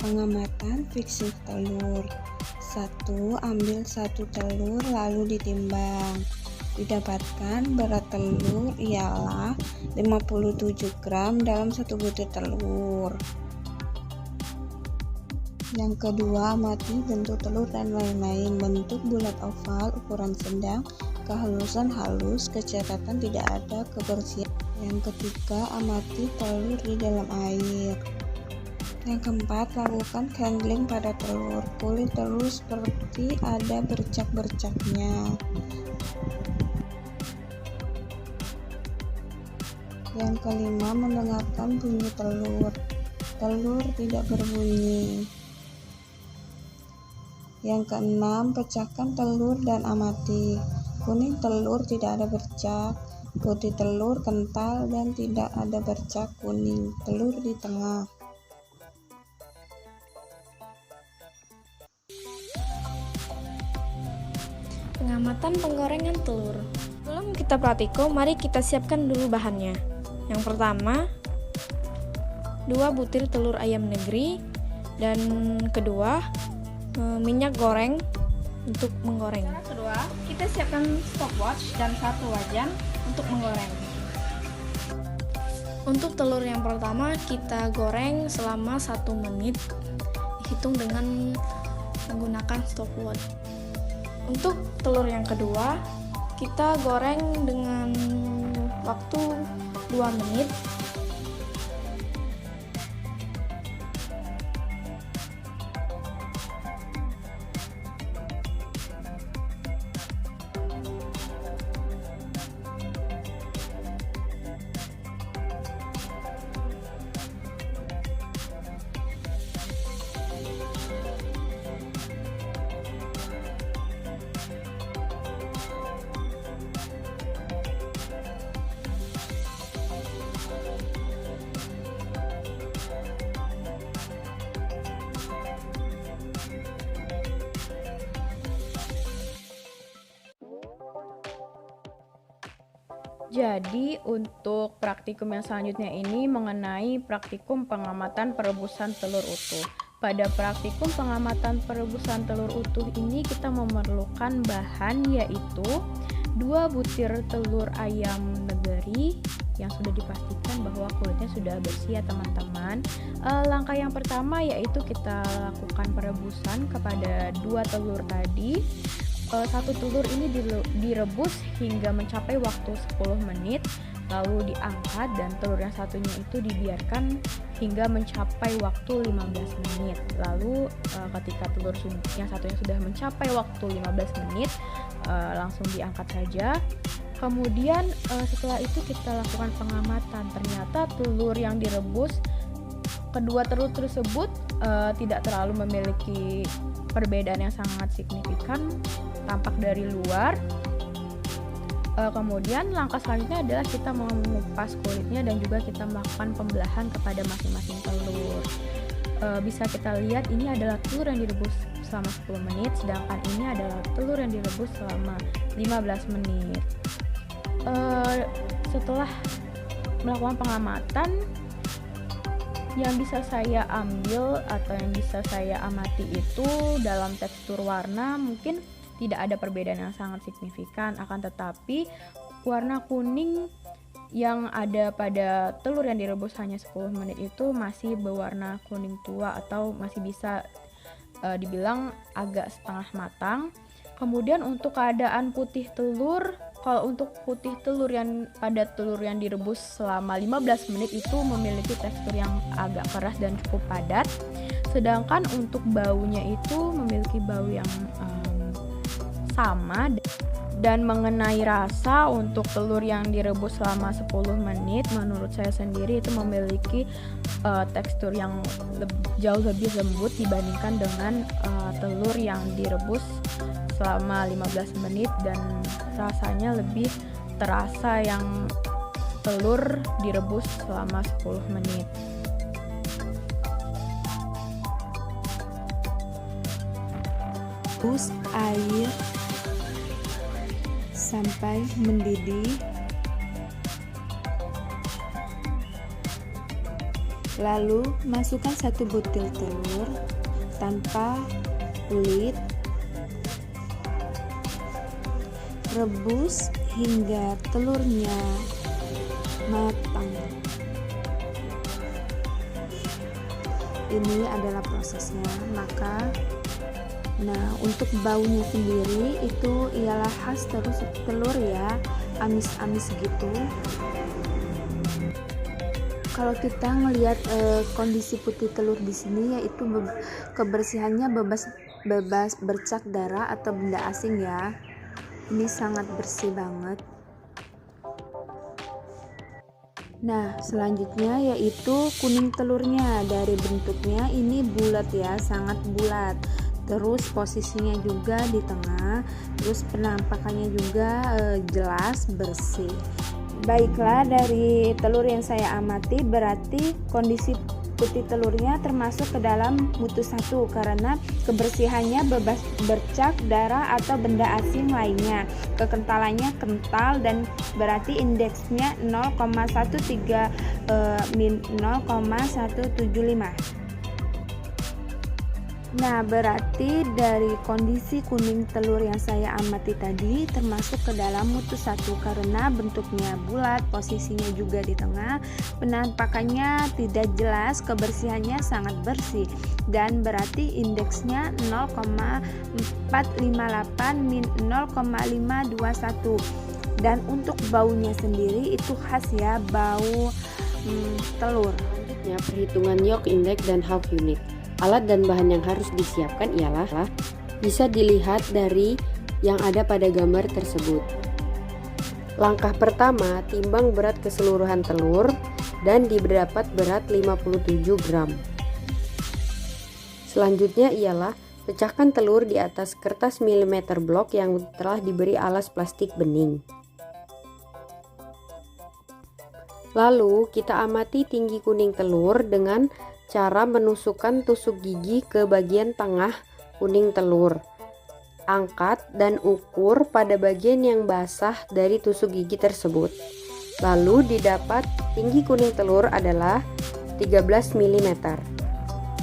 Pengamatan fiksi telur. 1. Ambil 1 telur lalu ditimbang. Didapatkan berat telur ialah 57 gram dalam 1 butir telur. Yang kedua, amati bentuk telur dan lain-lain. Bentuk bulat oval, ukuran sedang, kehalusan halus, kecacatan tidak ada, kebersihan. Yang ketiga, amati telur di dalam air. Yang keempat, lakukan handling pada telur. Kulit telur seperti ada bercak-bercaknya. Yang kelima, mendengarkan bunyi telur. Telur tidak berbunyi. Yang keenam, pecahkan telur dan amati. Kuning telur tidak ada bercak, putih telur kental dan tidak ada bercak kuning. Telur di tengah. Pengamatan penggorengan telur. Sebelum kita praktikum, mari kita siapkan dulu bahannya. Yang pertama, 2 butir telur ayam negeri, dan kedua, minyak goreng untuk menggoreng. Cara kedua, kita siapkan stopwatch dan 1 wajan untuk menggoreng. Untuk telur yang pertama, kita goreng selama 1 menit, hitung dengan menggunakan stopwatch. Untuk telur yang kedua, kita goreng dengan waktu 2 menit. Jadi untuk praktikum yang selanjutnya ini mengenai praktikum pengamatan perebusan telur utuh. Pada praktikum pengamatan perebusan telur utuh ini kita memerlukan bahan yaitu 2 butir telur ayam negeri yang sudah dipastikan bahwa kulitnya sudah bersih ya teman-teman. Langkah yang pertama yaitu kita lakukan perebusan kepada 2 telur tadi. 1 telur ini direbus hingga mencapai waktu 10 menit, lalu diangkat dan telur yang satunya itu dibiarkan hingga mencapai waktu 15 menit. Lalu ketika telur yang satunya sudah mencapai waktu 15 menit, langsung diangkat saja. Kemudian setelah itu kita lakukan pengamatan. Ternyata telur yang direbus, kedua telur tersebut tidak terlalu memiliki perbedaan yang sangat signifikan tampak dari luar. Kemudian langkah selanjutnya adalah kita mengupas kulitnya dan juga kita melakukan pembelahan kepada masing-masing telur. Bisa kita lihat ini adalah telur yang direbus selama 10 menit, sedangkan ini adalah telur yang direbus selama 15 menit. Setelah melakukan pengamatan, yang bisa saya ambil atau yang bisa saya amati itu dalam tekstur warna mungkin tidak ada perbedaan yang sangat signifikan, akan tetapi warna kuning yang ada pada telur yang direbus hanya 10 menit itu masih berwarna kuning tua atau masih bisa dibilang agak setengah matang. Kemudian untuk keadaan putih telur, kalau untuk putih telur yang pada telur yang direbus selama 15 menit itu memiliki tekstur yang agak keras dan cukup padat. Sedangkan untuk baunya itu memiliki bau yang sama. Dan mengenai rasa, untuk telur yang direbus selama 10 menit menurut saya sendiri itu memiliki tekstur yang jauh lebih lembut dibandingkan dengan telur yang direbus selama 15 menit, dan rasanya lebih terasa yang telur direbus selama 10 menit. Rebus air sampai mendidih. Lalu masukkan 1 butir telur tanpa kulit. Rebus hingga telurnya matang. Ini adalah prosesnya. Nah, untuk baunya sendiri itu ialah khas terus telur ya, amis-amis gitu. Kalau kita ngelihat kondisi putih telur di sini, yaitu kebersihannya bebas bercak darah atau benda asing ya. Ini sangat bersih banget. Nah, selanjutnya yaitu kuning telurnya. Dari bentuknya ini bulat ya, sangat bulat. Terus posisinya juga di tengah, terus penampakannya juga jelas bersih. Baiklah, dari telur yang saya amati berarti kondisi putih telurnya termasuk ke dalam mutu 1 karena kebersihannya bebas bercak darah atau benda asing lainnya. Kekentalannya kental dan berarti indeksnya 0,175. Nah, berarti dari kondisi kuning telur yang saya amati tadi termasuk ke dalam mutu 1 karena bentuknya bulat, posisinya juga di tengah, penampakannya tidak jelas, kebersihannya sangat bersih, dan berarti indeksnya 0,458-0,521. Dan untuk baunya sendiri itu khas ya, bau telur. Selanjutnya, perhitungan York Index dan Hawk Unit. Alat dan bahan yang harus disiapkan ialah bisa dilihat dari yang ada pada gambar tersebut. Langkah pertama, timbang berat keseluruhan telur dan didapat berat 57 gram. Selanjutnya ialah pecahkan telur di atas kertas milimeter blok yang telah diberi alas plastik bening. Lalu kita amati tinggi kuning telur dengan cara menusukkan tusuk gigi ke bagian tengah kuning telur. Angkat dan ukur pada bagian yang basah dari tusuk gigi tersebut. Lalu didapat tinggi kuning telur adalah 13 mm.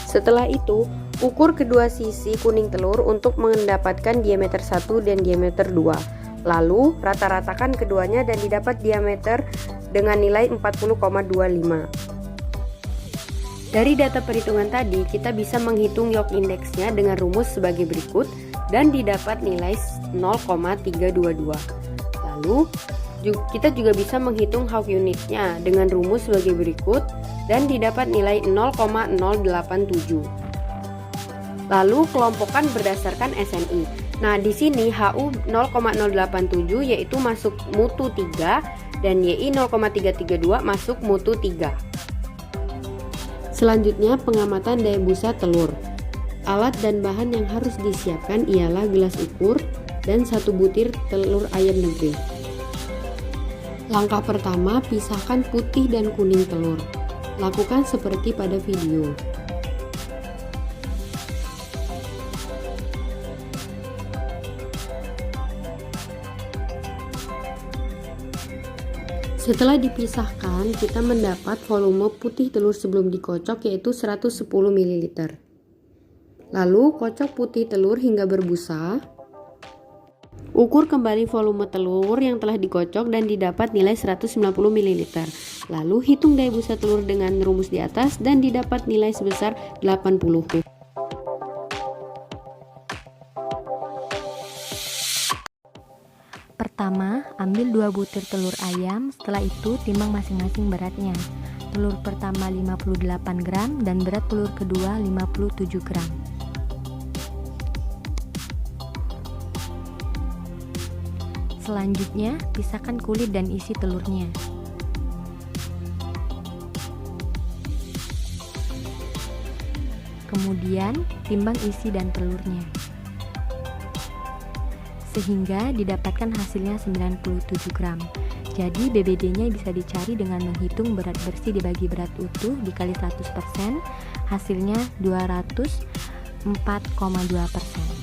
Setelah itu, ukur kedua sisi kuning telur untuk mendapatkan diameter 1 dan diameter 2. Lalu rata-ratakan keduanya dan didapat diameter dengan nilai 40,25. Dari data perhitungan tadi, kita bisa menghitung York Index-nya dengan rumus sebagai berikut dan didapat nilai 0,322. Lalu, kita juga bisa menghitung Hawk Unit-nya dengan rumus sebagai berikut dan didapat nilai 0,087. Lalu, kelompokkan berdasarkan SNI. Nah, di sini HU 0,087 yaitu masuk mutu 3 dan YI 0,332 masuk mutu 3. Selanjutnya, pengamatan daya busa telur. Alat dan bahan yang harus disiapkan ialah gelas ukur dan 1 butir telur ayam negeri. Langkah pertama, pisahkan putih dan kuning telur. Lakukan seperti pada video. Setelah dipisahkan, kita mendapat volume putih telur sebelum dikocok yaitu 110 ml. Lalu, kocok putih telur hingga berbusa. Ukur kembali volume telur yang telah dikocok dan didapat nilai 190 ml. Lalu, hitung daya busa telur dengan rumus di atas dan didapat nilai sebesar 80. Pertama, ambil 2 butir telur ayam, setelah itu timbang masing-masing beratnya. telur pertama 58 gram dan berat telur kedua 57 gram. Selanjutnya, pisahkan kulit dan isi telurnya. Kemudian, timbang isi dan telurnya. Sehingga didapatkan hasilnya 97 gram. Jadi BBD-nya bisa dicari dengan menghitung berat bersih dibagi berat utuh dikali 100%, hasilnya 204,2%.